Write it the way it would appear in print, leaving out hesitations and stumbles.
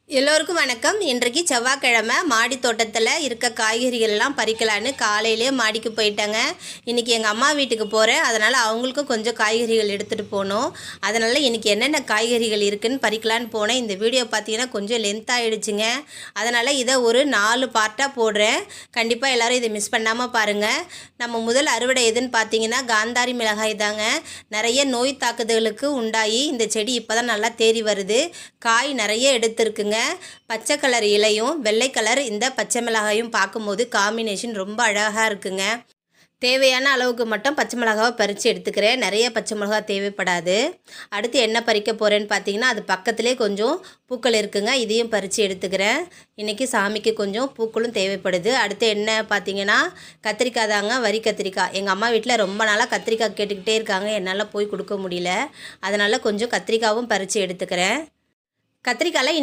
எல்லோருக்கும் வணக்கம். இன்றைக்கு செவ்வாய்க்கிழமை மாடி தோட்டத்தில் இருக்க காய்கறிகள் எல்லாம் பறிக்கலான்னு காலையிலே மாடிக்கு போயிட்டேங்க. இன்றைக்கி எங்கள் அம்மா வீட்டுக்கு போகிறேன். அதனால் அவங்களுக்கும் கொஞ்சம் காய்கறிகள் எடுத்துகிட்டு போகணும். அதனால் இன்றைக்கி என்னென்ன காய்கறிகள் இருக்குதுன்னு பறிக்கலான்னு போனேன். இந்த வீடியோ பார்த்தீங்கன்னா கொஞ்சம் லென்த் ஆகிடுச்சுங்க. அதனால் இதை ஒரு 4 பார்ட்டாக போடுறேன். கண்டிப்பாக எல்லோரும் இதை மிஸ் பண்ணாமல் பாருங்கள். நம்ம முதல் அறுவடை எதுன்னு பார்த்தீங்கன்னா காந்தாரி மிளகாய் தாங்க. நிறைய நோய் தாக்குதலுக்கு உண்டாகி இந்த செடி இப்போ தான் நல்லா தேறி வருது. காய் நிறைய எடுத்துருக்குங்க. பச்சை கலர் இலையும் வெள்ளை கலர் இந்த பச்சை மிளகாயும் பார்க்கும்போது காம்பினேஷன் ரொம்ப அழகாக இருக்குங்க. தேவையான அளவுக்கு மட்டும் பச்சை மிளகாவை பறித்து எடுத்துக்கிறேன். நிறைய பச்சை மிளகா தேவைப்படாது. அடுத்து என்ன பறிக்க போகிறேன்னு பார்த்தீங்கன்னா அது பக்கத்துலேயே கொஞ்சம் பூக்கள் இருக்குங்க. இதையும் பறித்து எடுத்துக்கிறேன். இன்றைக்கி சாமிக்கு கொஞ்சம் பூக்களும் தேவைப்படுது. அடுத்து என்ன பார்த்தீங்கன்னா கத்திரிக்காய் தாங்க, வரி கத்திரிக்காய். எங்கள் அம்மா வீட்டில் ரொம்ப நாளாக கத்திரிக்காய் கேட்டுக்கிட்டே இருக்காங்க. என்னால் போய் கொடுக்க முடியல. அதனால் கொஞ்சம் கத்திரிக்காவும் பறித்து எடுத்துக்கிறேன். கத்திரிக்காயில்